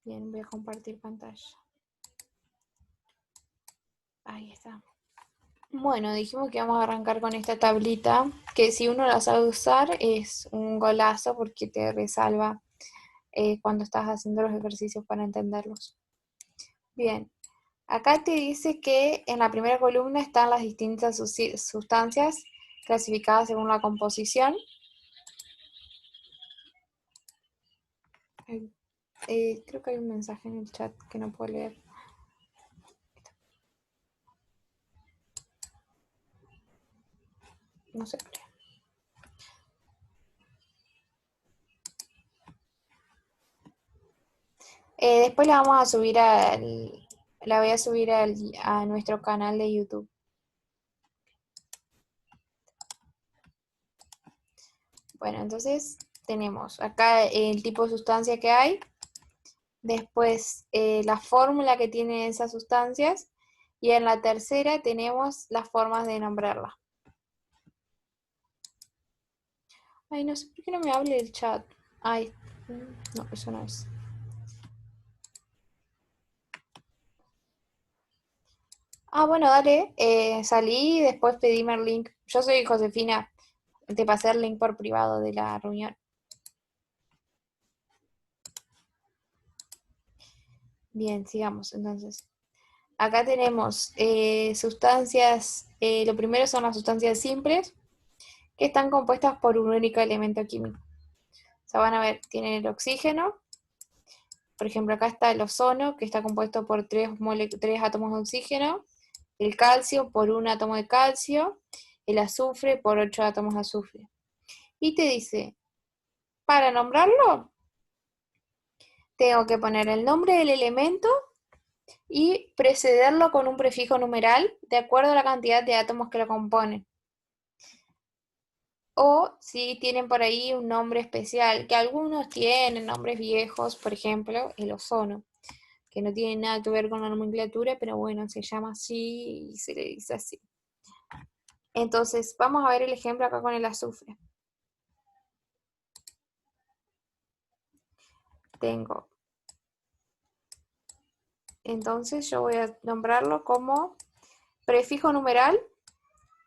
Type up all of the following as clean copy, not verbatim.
Bien, voy a compartir pantalla. Ahí está. Bueno, dijimos que vamos a arrancar con esta tablita, que si uno la sabe usar es un golazo porque te resalva cuando estás haciendo los ejercicios para entenderlos. Bien, acá te dice que en la primera columna están las distintas sustancias clasificadas según la composición. Creo que hay un mensaje en el chat que no puedo leer. No sé. Después la vamos a subir la voy a subir a nuestro canal de YouTube. Bueno, entonces tenemos acá el tipo de sustancia que hay, después la fórmula que tienen esas sustancias, y en la tercera tenemos las formas de nombrarlas. Ay, no sé por qué no me hable el chat. Ay, no, eso no es. Ah, bueno, dale, salí y después pedime el link. Yo soy Josefina, te pasé el link por privado de la reunión. Bien, sigamos entonces. Acá tenemos sustancias, lo primero son las sustancias simples, que están compuestas por un único elemento químico. O sea, van a ver, tienen el oxígeno, por ejemplo, acá está el ozono, que está compuesto por tres átomos de oxígeno, el calcio por un átomo de calcio, el azufre por 8 átomos de azufre. Y te dice, para nombrarlo, tengo que poner el nombre del elemento y precederlo con un prefijo numeral de acuerdo a la cantidad de átomos que lo componen. O si tienen por ahí un nombre especial, que algunos tienen nombres viejos, por ejemplo, el ozono, que no tiene nada que ver con la nomenclatura, pero bueno, se llama así y se le dice así. Entonces, vamos a ver el ejemplo acá con el azufre. Tengo. Entonces yo voy a nombrarlo como prefijo numeral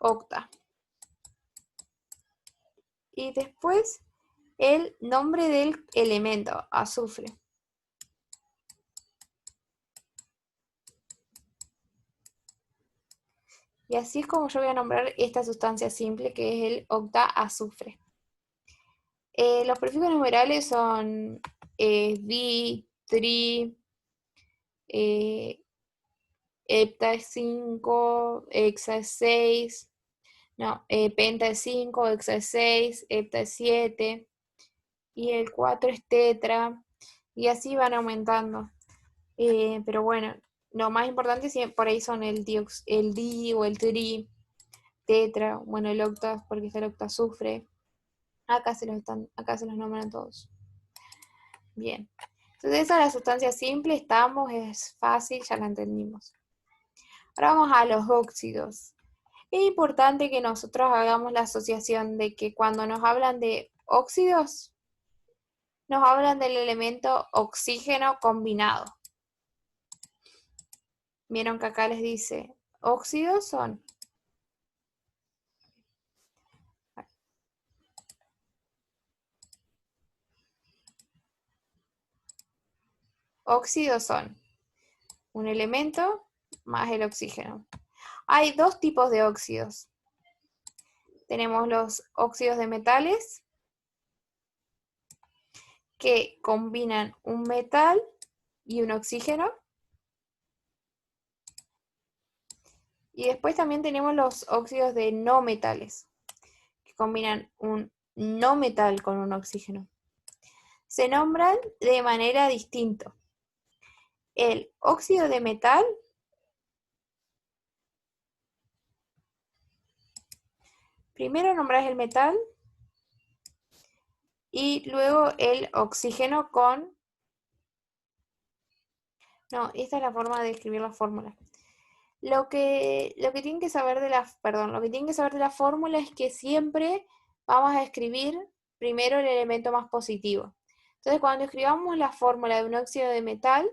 octa. Y después el nombre del elemento, azufre. Y así es como yo voy a nombrar esta sustancia simple que es el octaazufre. Los prefijos numerales son bi, tri, hepta es 5, hexa es 6, no, penta es 5, hexa es 6, hepta es 7, y el 4 es tetra, y así van aumentando. Pero bueno, lo más importante por ahí son el di o el tri, tetra, bueno, el octa, porque está el octaazufre. Acá se los nombran todos. Bien. Entonces esa es la sustancia simple, es fácil, ya la entendimos. Ahora vamos a los óxidos. Es importante que nosotros hagamos la asociación de que cuando nos hablan de óxidos, nos hablan del elemento oxígeno combinado. Vieron que acá les dice, óxidos son un elemento más el oxígeno. Hay dos tipos de óxidos. Tenemos los óxidos de metales, que combinan un metal y un oxígeno. Y después también tenemos los óxidos de no metales, que combinan un no metal con un oxígeno. Se nombran de manera distinta. El óxido de metal primero nombras el metal y luego el oxígeno con... No, esta es la forma de escribir la fórmula. Lo que tienen que saber de la fórmula es que siempre vamos a escribir primero el elemento más positivo. Entonces, cuando escribamos la fórmula de un óxido de metal,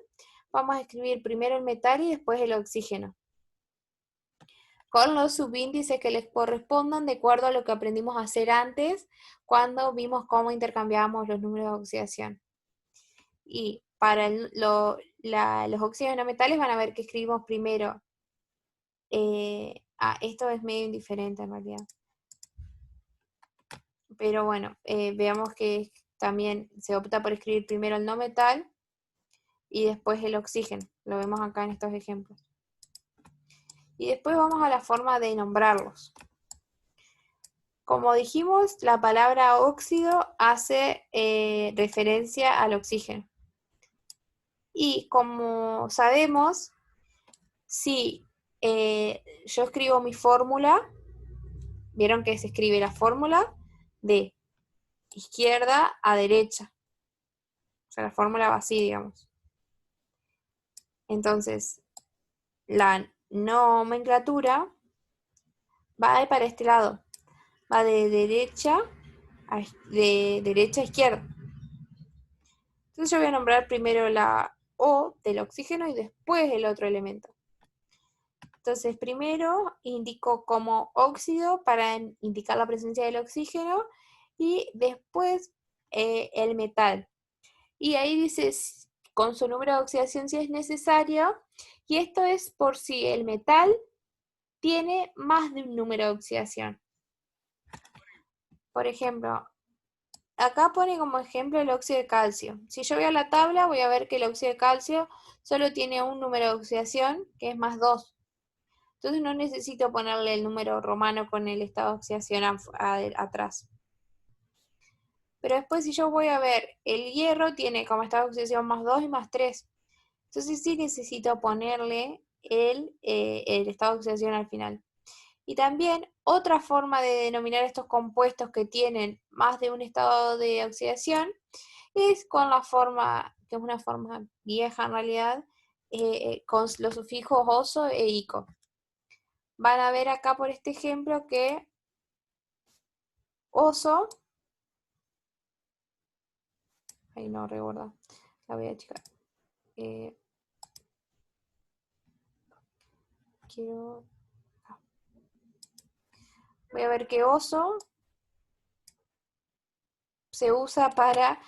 vamos a escribir primero el metal y después el oxígeno, con los subíndices que les correspondan de acuerdo a lo que aprendimos a hacer antes, cuando vimos cómo intercambiábamos los números de oxidación. Y para los óxidos no metales van a ver que escribimos primero, esto es medio indiferente en realidad, pero bueno, veamos que también se opta por escribir primero el no metal y después el oxígeno, lo vemos acá en estos ejemplos. Y después vamos a la forma de nombrarlos. Como dijimos, la palabra óxido hace referencia al oxígeno. Y como sabemos, si yo escribo mi fórmula, vieron que se escribe la fórmula de izquierda a derecha. O sea, la fórmula va así, digamos. Entonces, la nomenclatura va para este lado. Va de derecha a izquierda. Entonces yo voy a nombrar primero la O del oxígeno y después el otro elemento. Entonces primero indico como óxido para indicar la presencia del oxígeno y después el metal. Y ahí dice con su número de oxidación si es necesario, y esto es por si el metal tiene más de un número de oxidación. Por ejemplo, acá pone como ejemplo el óxido de calcio. Si yo voy a la tabla, voy a ver que el óxido de calcio solo tiene un número de oxidación, que es más 2. Entonces no necesito ponerle el número romano con el estado de oxidación atrás. Pero después si yo voy a ver, el hierro tiene como estado de oxidación más 2 y más 3. Entonces sí necesito ponerle el estado de oxidación al final. Y también otra forma de denominar estos compuestos que tienen más de un estado de oxidación es con la forma, que es una forma vieja en realidad, con los sufijos oso e ico. Van a ver acá por este ejemplo que oso, ahí no recuerdo, la voy a checar. Voy a ver que oso se usa para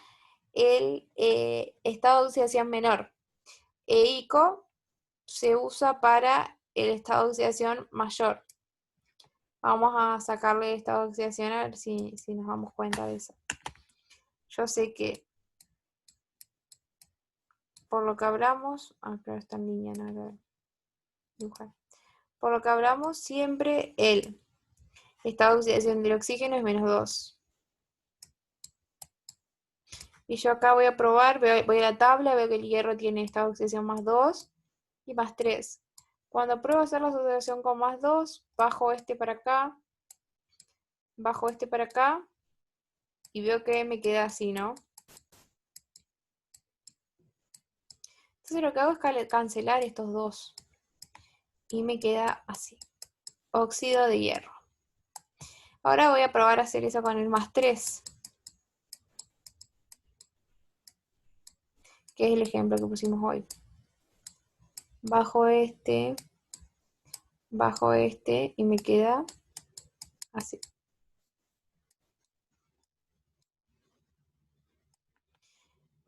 el estado de oxidación menor. E ico se usa para el estado de oxidación mayor. Vamos a sacarle el estado de oxidación a ver si nos damos cuenta de eso. Yo sé que por lo que hablamos, claro, está en línea, no dibujar. Por lo que hablamos, siempre el estado de oxidación del oxígeno es menos 2. Y yo acá voy a probar, voy a la tabla, veo que el hierro tiene estado de oxidación más 2 y más 3. Cuando pruebo a hacer la asociación con más 2, bajo este para acá, y veo que me queda así, ¿no? Entonces lo que hago es cancelar estos dos. Y me queda así. Óxido de hierro. Ahora voy a probar a hacer eso con el más 3. Que es el ejemplo que pusimos hoy. Bajo este y me queda así.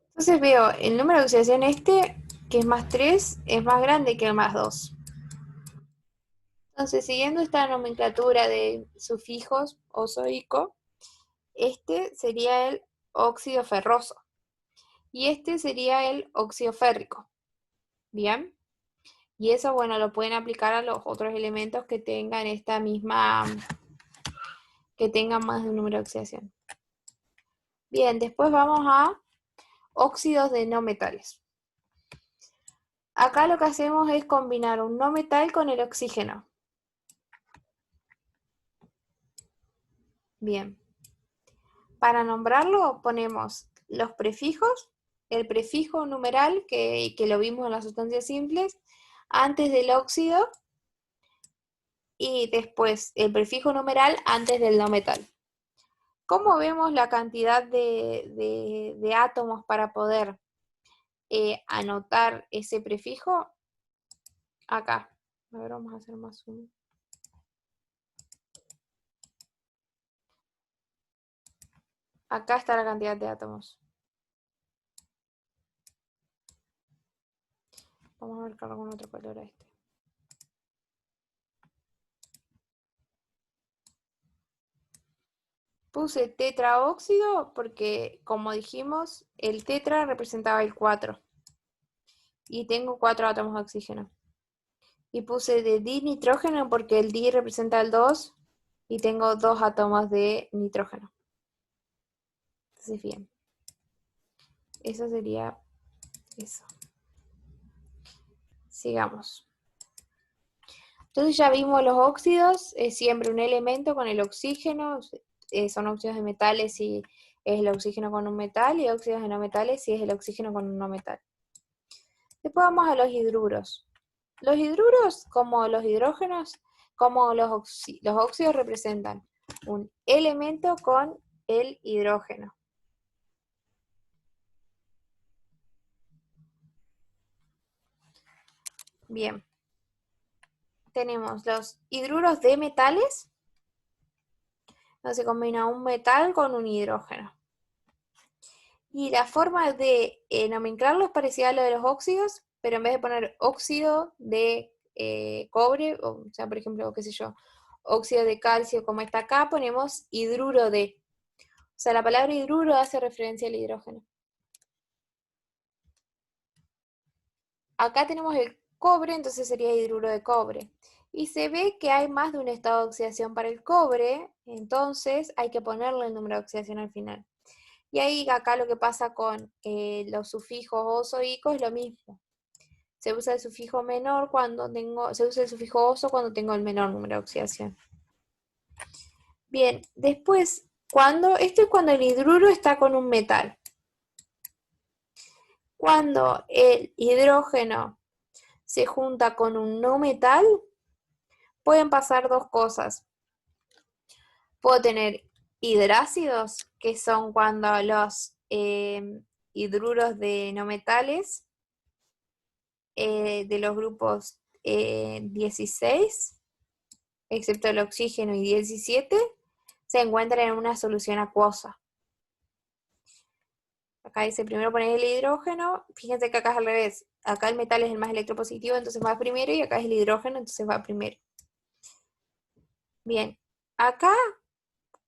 Entonces veo el número de oxidación que es más 3, es más grande que el más 2. Entonces, siguiendo esta nomenclatura de sufijos oso-ico, este sería el óxido ferroso y este sería el óxido férrico. ¿Bien? Y eso, bueno, lo pueden aplicar a los otros elementos que tengan que tengan más de un número de oxidación. Bien, después vamos a óxidos de no metales. Acá lo que hacemos es combinar un no metal con el oxígeno. Bien. Para nombrarlo ponemos los prefijos, el prefijo numeral que lo vimos en las sustancias simples, antes del óxido, y después el prefijo numeral antes del no metal. ¿Cómo vemos la cantidad de átomos para poder anotar ese prefijo? Acá. A ver, vamos a hacer más uno. Acá está la cantidad de átomos. Vamos a marcarlo con otro color a este. Puse tetraóxido porque, como dijimos, el tetra representaba el 4. Y tengo 4 átomos de oxígeno. Y puse de dinitrógeno porque el di representa el 2 y tengo 2 átomos de nitrógeno. Entonces, bien. Eso sería eso. Sigamos. Entonces ya vimos los óxidos, es siempre un elemento con el oxígeno, son óxidos de metales si es el oxígeno con un metal, y óxidos de no metales si es el oxígeno con un no metal. Después vamos a los hidruros. Los hidruros, como los hidrógenos, como los óxidos representan un elemento con el hidrógeno. Bien. Tenemos los hidruros de metales, donde se combina un metal con un hidrógeno. Y la forma de nomenclarlo es parecida a lo de los óxidos, pero en vez de poner óxido de cobre, o sea, por ejemplo, qué sé yo, óxido de calcio como está acá, ponemos hidruro de. O sea, la palabra hidruro hace referencia al hidrógeno. Acá tenemos el cobre, entonces sería hidruro de cobre. Y se ve que hay más de un estado de oxidación para el cobre, entonces hay que ponerle el número de oxidación al final. Y ahí acá lo que pasa con los sufijos oso e ico es lo mismo. Se usa el sufijo menor se usa el sufijo oso cuando tengo el menor número de oxidación. Bien, después, esto es cuando el hidruro está con un metal. Cuando el hidrógeno se junta con un no metal, pueden pasar dos cosas. Puedo tener hidrácidos, que son cuando los hidruros de no metales de los grupos 16, excepto el oxígeno, y 17, se encuentran en una solución acuosa. Acá dice primero poner el hidrógeno, fíjense que acá es al revés, acá el metal es el más electropositivo, entonces va primero, y acá es el hidrógeno, entonces va primero. Bien, acá,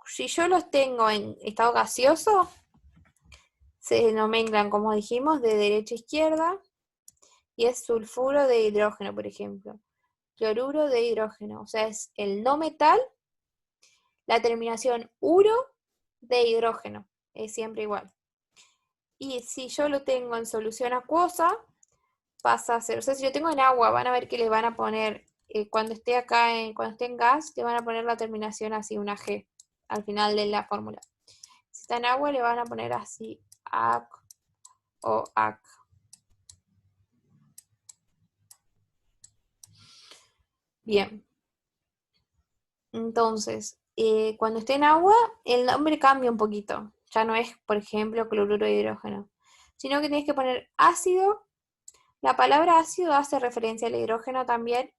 si yo los tengo en estado gaseoso, se nombran, como dijimos, de derecha a izquierda, y es sulfuro de hidrógeno, por ejemplo. Cloruro de hidrógeno, o sea, es el no metal, la terminación uro de hidrógeno, es siempre igual. Y si yo lo tengo en solución acuosa, pasa a ser, o sea, si lo tengo en agua, van a ver que le van a poner, cuando esté acá, cuando esté en gas, le van a poner la terminación así, una G, al final de la fórmula. Si está en agua, le van a poner así, AC o AC. Bien. Entonces, cuando esté en agua, el nombre cambia un poquito. Ya no es, por ejemplo, cloruro de hidrógeno, sino que tienes que poner ácido. La palabra ácido hace referencia al hidrógeno también.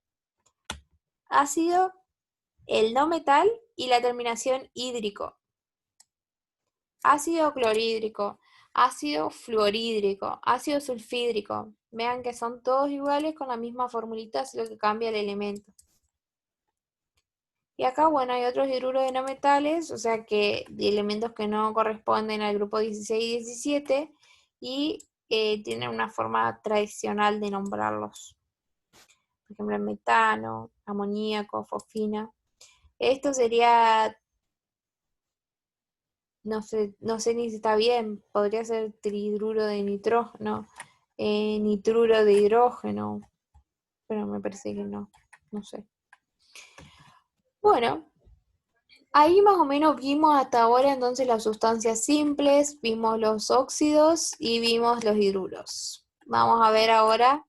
Ácido, el no metal y la terminación hídrico. Ácido clorhídrico, ácido fluorhídrico, ácido sulfídrico. Vean que son todos iguales con la misma formulita, es lo que cambia el elemento. Y acá, bueno, hay otros hidruros de no metales, o sea que de elementos que no corresponden al grupo 16 y 17, y tienen una forma tradicional de nombrarlos. Por ejemplo, el metano, amoníaco, fosfina. Esto sería, no sé ni si está bien, podría ser trihidruro de nitrógeno, nitruro de hidrógeno, pero me parece que no sé. Bueno, ahí más o menos vimos hasta ahora entonces las sustancias simples, vimos los óxidos y vimos los hidruros. Vamos a ver ahora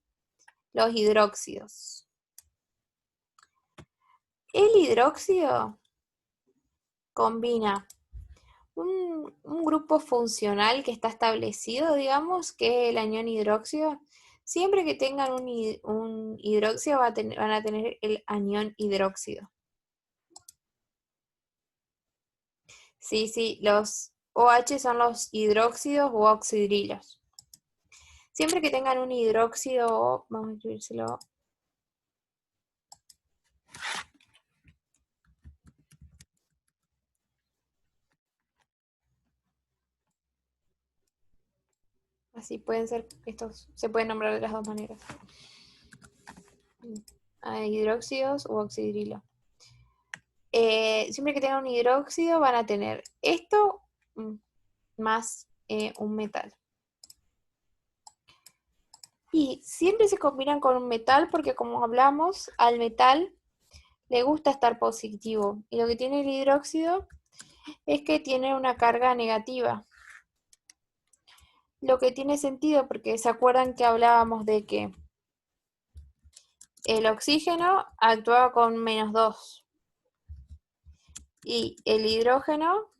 los hidróxidos. El hidróxido combina un grupo funcional que está establecido, digamos, que es el anión hidróxido. Siempre que tengan un hidróxido van a tener el anión hidróxido. Sí, sí, los OH son los hidróxidos o oxidrilos. Siempre que tengan un hidróxido, vamos a escribírselo. Así pueden ser, estos se pueden nombrar de las dos maneras. Hidróxidos u oxidrilo. Siempre que tengan un hidróxido van a tener esto más un metal. Y siempre se combinan con un metal porque como hablamos, al metal le gusta estar positivo. Y lo que tiene el hidróxido es que tiene una carga negativa. Lo que tiene sentido porque se acuerdan que hablábamos de que el oxígeno actuaba con -2 y el hidrógeno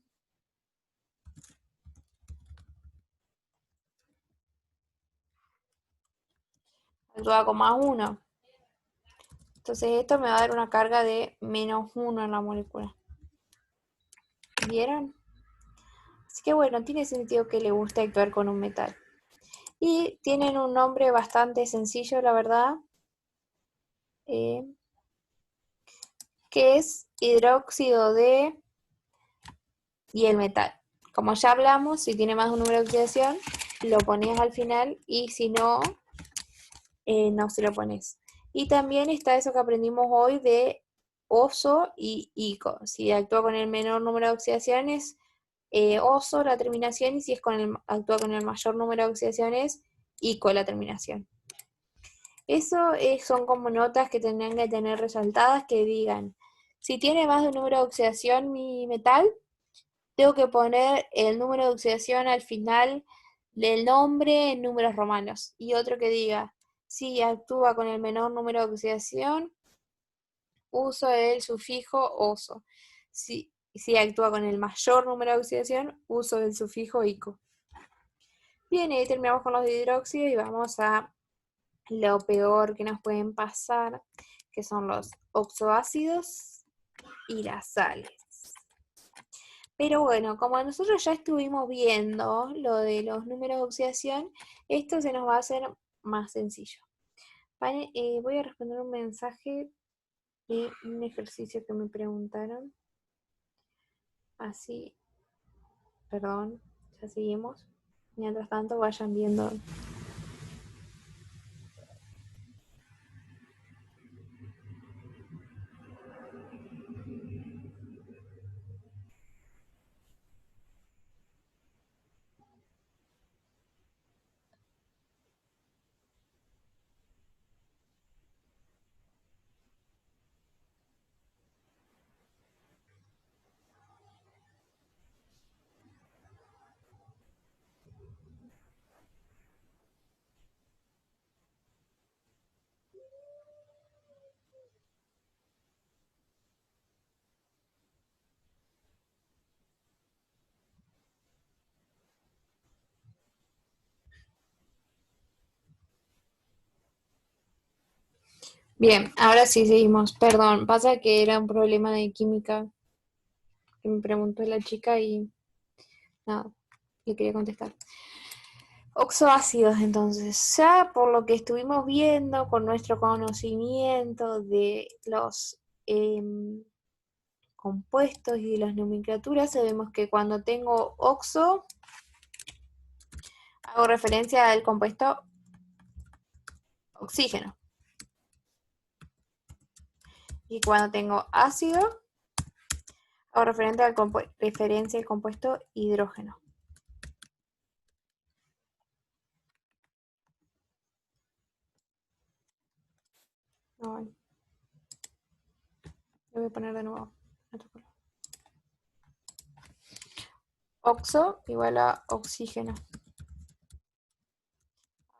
actúa con +1. Entonces esto me va a dar una carga de -1 en la molécula. ¿Vieron? Así que bueno, tiene sentido que le guste actuar con un metal. Y tienen un nombre bastante sencillo, la verdad, que es hidróxido de y el metal. Como ya hablamos, si tiene más de un número de oxidación, lo pones al final y si no, no se lo pones. Y también está eso que aprendimos hoy de oso y ico. Si actúa con el menor número de oxidaciones, oso la terminación, y si es actúa con el mayor número de oxidaciones, ico la terminación. Eso son como notas que tendrían que tener resaltadas que digan, si tiene más de un número de oxidación mi metal, tengo que poner el número de oxidación al final del nombre en números romanos. Y otro que diga, si actúa con el menor número de oxidación, uso el sufijo oso. Si actúa con el mayor número de oxidación, uso el sufijo ico. Bien, ahí terminamos con los hidróxidos y vamos a lo peor que nos pueden pasar, que son los oxoácidos y las sales. Pero bueno, como nosotros ya estuvimos viendo lo de los números de oxidación, esto se nos va a hacer más sencillo. Vale, voy a responder un mensaje de un ejercicio que me preguntaron. Así, perdón, ya seguimos. Mientras tanto vayan viendo. Bien, ahora sí seguimos. Perdón, pasa que era un problema de química que me preguntó la chica y nada, le quería contestar. Oxoácidos, entonces, ya por lo que estuvimos viendo con nuestro conocimiento de los compuestos y de las nomenclaturas, sabemos que cuando tengo oxo, hago referencia al compuesto oxígeno. Y cuando tengo ácido, hago referencia al compuesto hidrógeno. No, lo voy a poner de nuevo. Oxo igual a oxígeno.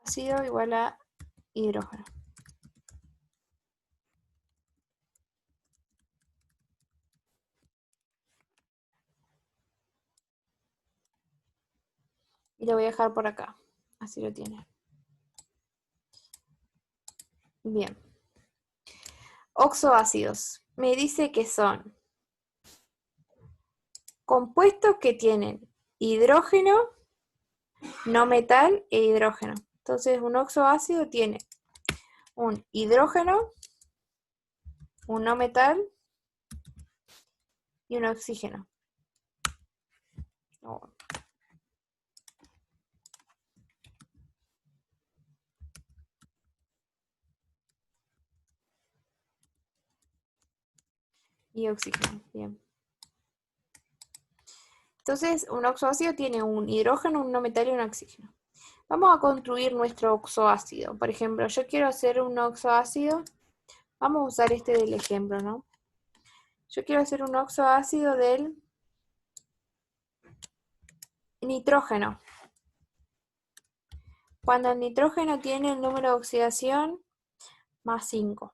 Ácido igual a hidrógeno. lo voy a dejar por acá. Así lo tiene. Bien. Oxoácidos. Me dice que son compuestos que tienen hidrógeno, no metal e hidrógeno. Entonces un oxoácido tiene un hidrógeno, un no metal y un oxígeno. Oh. Y oxígeno, bien. Entonces un oxoácido tiene un hidrógeno, un no metal y un oxígeno. Vamos a construir nuestro oxoácido. Por ejemplo, yo quiero hacer un oxoácido. Vamos a usar este del ejemplo, ¿no? Yo quiero hacer un oxoácido del nitrógeno. Cuando el nitrógeno tiene el número de oxidación más 5.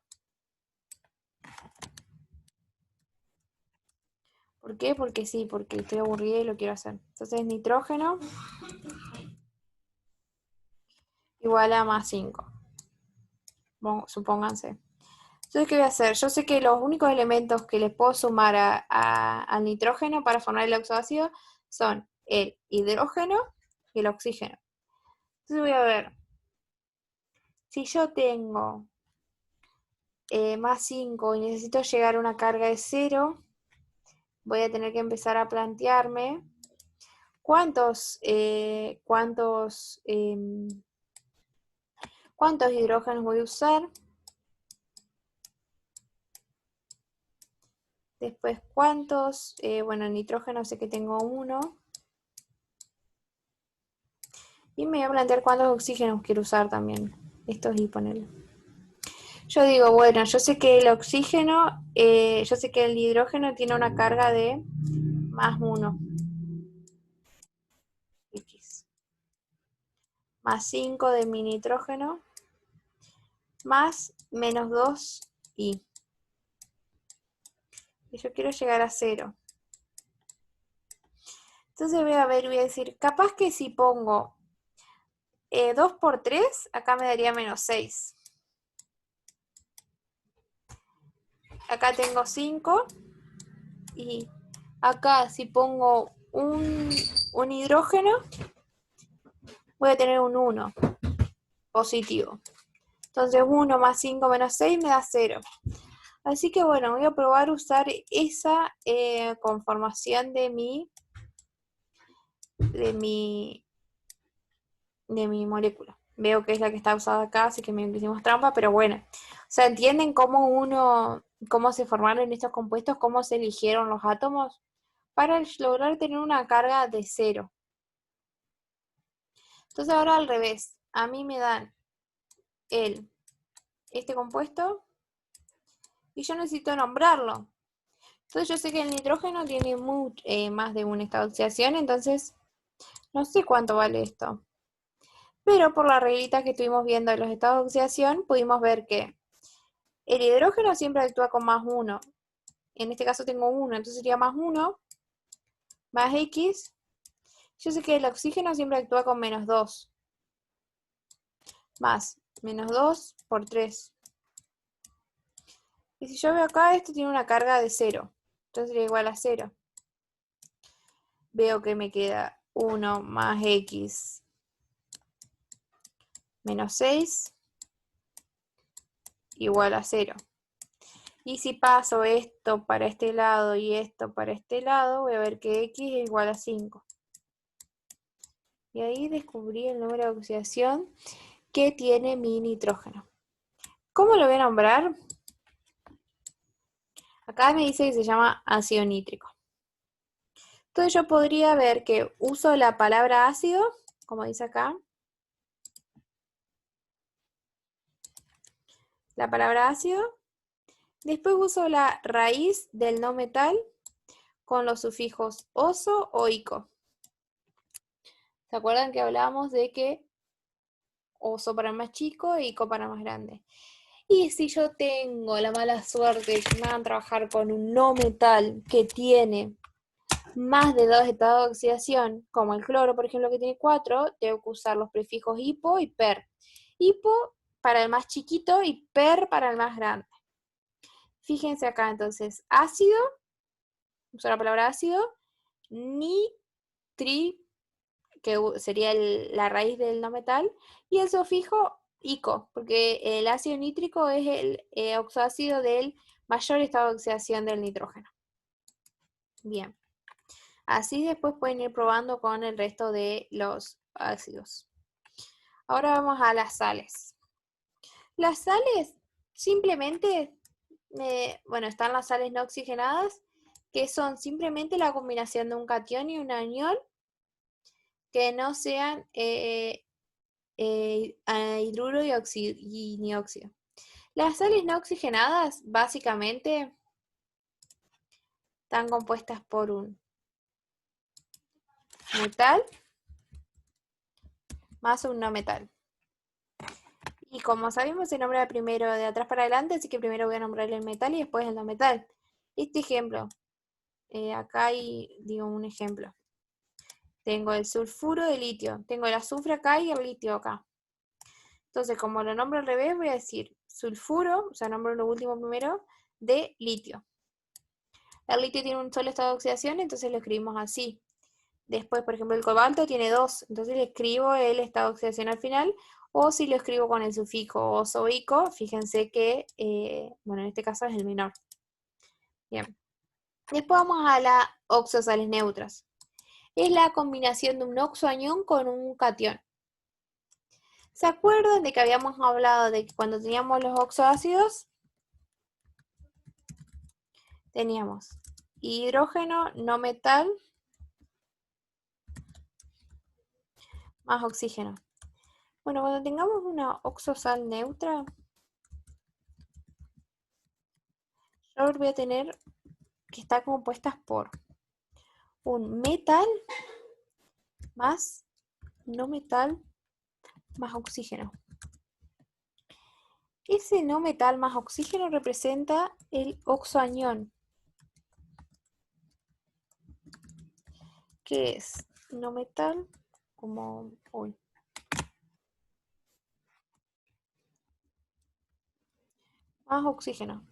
¿Por qué? Porque sí, porque estoy aburrida y lo quiero hacer. Entonces nitrógeno igual a más 5. Bueno, supónganse. Entonces, ¿qué voy a hacer? Yo sé que los únicos elementos que le puedo sumar al nitrógeno para formar el oxoácido son el hidrógeno y el oxígeno. Entonces voy a ver. Si yo tengo más 5 y necesito llegar a una carga de 0, voy a tener que empezar a plantearme cuántos hidrógenos voy a usar. Después, ¿cuántos? Bueno, nitrógeno sé que tengo 1. Y me voy a plantear cuántos oxígenos quiero usar también. Estos y ponerlo. Yo digo, bueno, yo sé que el oxígeno, yo sé que el hidrógeno tiene una carga de más 1. X. Más 5 de mi nitrógeno. Más menos 2 y yo quiero llegar a 0. Entonces voy a ver, voy a decir, capaz que si pongo 2 por 3, acá me daría menos 6. Acá tengo 5 y acá si pongo un hidrógeno, voy a tener un 1 positivo. Entonces 1 más 5 menos 6 me da 0. Así que bueno, voy a probar usar esa conformación de mi molécula. Veo que es la que está usada acá, así que me hicimos trampa, pero bueno. O sea, ¿entienden cómo se formaron estos compuestos, cómo se eligieron los átomos? Para lograr tener una carga de 0. Entonces ahora al revés. A mí me dan este compuesto y yo necesito nombrarlo. Entonces yo sé que el nitrógeno tiene más de un estado de oxidación, entonces no sé cuánto vale esto. Pero por la reglita que estuvimos viendo de los estados de oxidación, pudimos ver que el hidrógeno siempre actúa con más 1. En este caso tengo 1, entonces sería más 1, más X. Yo sé que el oxígeno siempre actúa con menos 2. Más menos 2 por 3. Y si yo veo acá, esto tiene una carga de 0. Entonces sería igual a 0. Veo que me queda 1 más X menos 6 igual a 0. Y si paso esto para este lado y esto para este lado, voy a ver que X es igual a 5. Y ahí descubrí el número de oxidación que tiene mi nitrógeno. ¿Cómo lo voy a nombrar? Acá me dice que se llama ácido nítrico. Entonces yo podría ver que uso la palabra ácido, como dice acá. La palabra ácido. Después uso la raíz del no metal con los sufijos oso o ico. ¿Se acuerdan que hablábamos de que oso para más chico e ico para más grande? Y si yo tengo la mala suerte de que me hagan trabajar con un no metal que tiene más de 2 estados de oxidación, como el cloro, por ejemplo, que tiene 4, tengo que usar los prefijos hipo y per. Hipo para el más chiquito y per para el más grande. Fíjense acá entonces, ácido, uso la palabra ácido, nitri, que sería la raíz del no metal, y el sufijo ico, porque el ácido nítrico es el oxoácido del mayor estado de oxidación del nitrógeno. Bien, así después pueden ir probando con el resto de los ácidos. Ahora vamos a las sales. Las sales simplemente, bueno, están las sales no oxigenadas, que son simplemente la combinación de un catión y un anión que no sean hidruro y ni óxido. Las sales no oxigenadas básicamente están compuestas por un metal más un no metal. Y como sabemos se nombra primero de atrás para adelante, así que primero voy a nombrar el metal y después el no metal. Este ejemplo, acá hay, digo, un ejemplo. Tengo el sulfuro de litio, tengo el azufre acá y el litio acá. Entonces, como lo nombro al revés, voy a decir sulfuro, o sea, nombro lo último primero, de litio. El litio tiene un solo estado de oxidación, entonces lo escribimos así. Después, por ejemplo, el cobalto tiene 2, entonces le escribo el estado de oxidación al final, o si lo escribo con el sufijo oso-ico, fíjense que, bueno, en este caso es el menor. Bien. Después vamos a las oxosales neutras. Es la combinación de un oxoanión con un catión. ¿Se acuerdan de que habíamos hablado de que cuando teníamos los oxoácidos teníamos hidrógeno no metal más oxígeno? Bueno, cuando tengamos una oxosal neutra, yo voy a tener que estar compuestas por un metal más no metal más oxígeno. Ese no metal más oxígeno representa el oxoanión, que es no metal como hoy. Más oxígeno.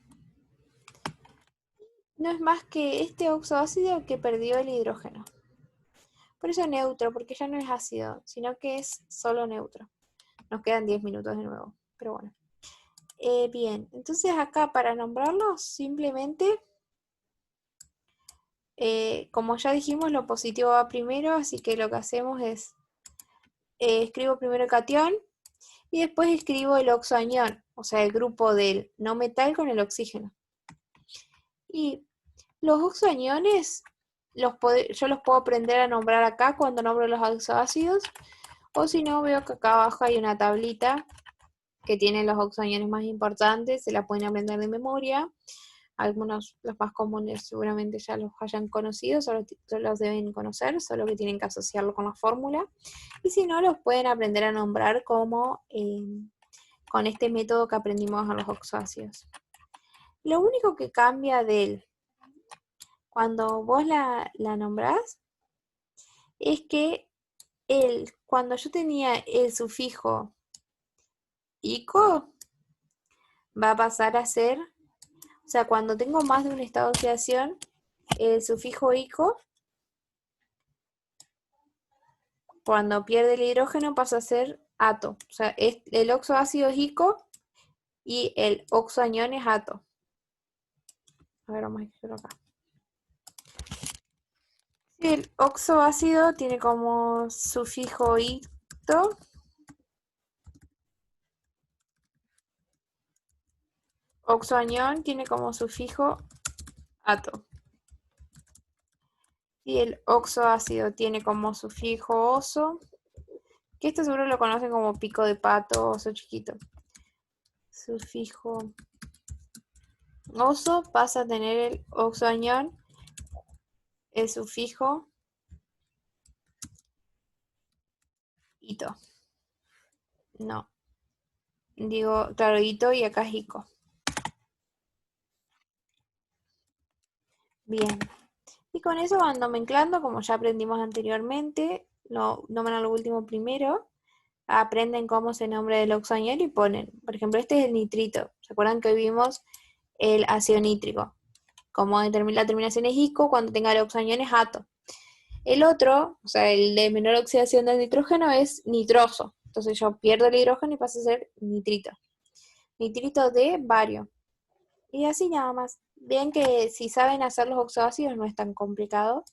No es más que este oxoácido que perdió el hidrógeno. Por eso neutro, porque ya no es ácido, sino que es solo neutro. Nos quedan 10 minutos de nuevo, pero bueno. Bien, entonces acá para nombrarlos, simplemente, como ya dijimos, lo positivo va primero, así que lo que hacemos es, escribo primero el catión y después escribo el oxoanión, o sea, el grupo del no metal con el oxígeno. Y los oxoaniones, yo los puedo aprender a nombrar acá cuando nombro los oxoácidos, o si no, veo que acá abajo hay una tablita que tiene los oxoaniones más importantes, se la pueden aprender de memoria. Algunos, los más comunes, seguramente ya los hayan conocido, solo los deben conocer, solo que tienen que asociarlo con la fórmula. Y si no, los pueden aprender a nombrar como con este método que aprendimos a los oxoácidos. Lo único que cambia cuando vos la nombrás es que cuando yo tenía el sufijo ico, va a pasar a ser, o sea, cuando tengo más de un estado de oxidación, el sufijo ico, cuando pierde el hidrógeno pasa a ser ato. O sea, el oxoácido es ico y el oxoanión es ato. A ver, vamos a escribirlo acá. El oxoácido tiene como sufijo ito. Oxoanión tiene como sufijo ato. Y el oxoácido tiene como sufijo oso, que esto seguro lo conocen como pico de pato, oso chiquito. Sufijo oso pasa a tener el oxoanión, el sufijo ito. No, digo, claro, ito y acá es ico. Bien, Y con eso van nomenclando, como ya aprendimos anteriormente, lo nombran a lo último primero, aprenden cómo se nombra el oxoanión y ponen, por ejemplo, este es el nitrito. ¿Se acuerdan que hoy vimos el ácido nítrico? Como la terminación es ico, cuando tenga el oxoanión es ato. El otro, o sea, el de menor oxidación del nitrógeno es nitroso. Entonces yo pierdo el hidrógeno y pasa a ser nitrito. Nitrito de bario. Y así nada más. Ven que si saben hacer los oxoácidos no es tan complicado.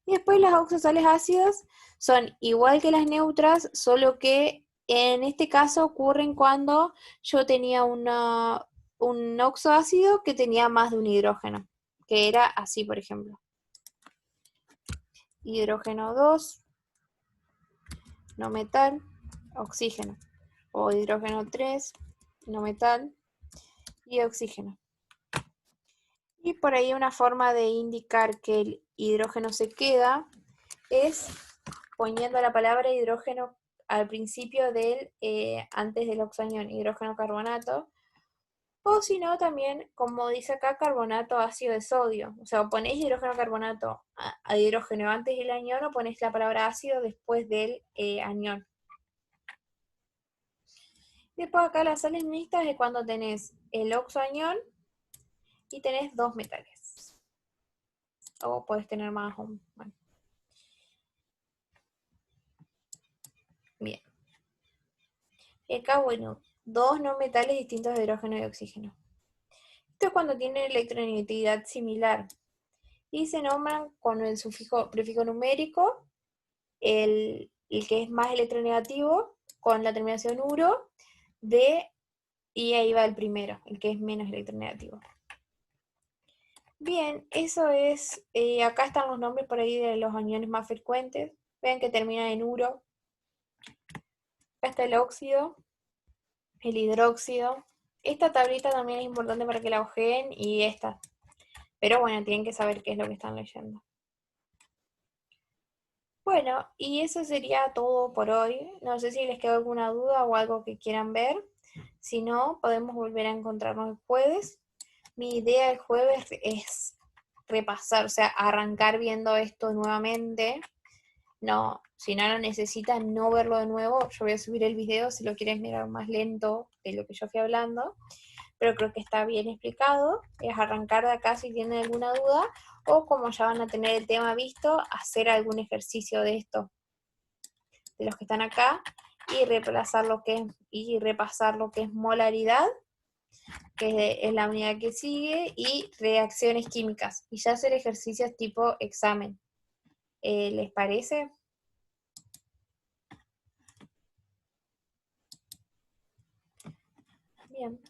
Y después las oxosales ácidas son igual que las neutras, solo que en este caso ocurren cuando yo tenía un oxoácido que tenía más de un hidrógeno, que era así, por ejemplo. Hidrógeno 2, no metal, oxígeno. O hidrógeno 3, no metal y oxígeno. Y por ahí una forma de indicar que el hidrógeno se queda es poniendo la palabra hidrógeno al principio del, antes del oxoanión, hidrógeno carbonato, o si no también, como dice acá, carbonato ácido de sodio, o sea, ponéis hidrógeno carbonato a hidrógeno antes del anión o ponéis la palabra ácido después del anión. Después acá las sales mixtas es cuando tenés el oxoanión y tenés dos metales, o puedes tener más, bueno, bien. Y acá, bueno, dos no metales distintos de hidrógeno y oxígeno. Esto es cuando tienen electronegatividad similar y se nombran con el prefijo numérico, el que es más electronegativo, con la terminación uro, y ahí va el primero, el que es menos electronegativo. Bien, eso es, acá están los nombres por ahí de los aniones más frecuentes. Vean que termina en uro. Acá está el óxido, el hidróxido. Esta tablita también es importante para que la ojeen y esta. Pero bueno, tienen que saber qué es lo que están leyendo. Bueno, y eso sería todo por hoy. No sé si les quedó alguna duda o algo que quieran ver. Si no, podemos volver a encontrarnos el jueves. Mi idea el jueves es repasar, o sea, arrancar viendo esto nuevamente. No, si no lo necesitan, no verlo de nuevo. Yo voy a subir el video si lo quieres mirar más lento de lo que yo fui hablando. Pero creo que está bien explicado. Es arrancar de acá si tienen alguna duda. O como ya van a tener el tema visto, hacer algún ejercicio de esto, de los que están acá, y repasar lo que es molaridad, que es la unidad que sigue, y reacciones químicas. Y ya hacer ejercicios tipo examen. ¿Les parece? Bien.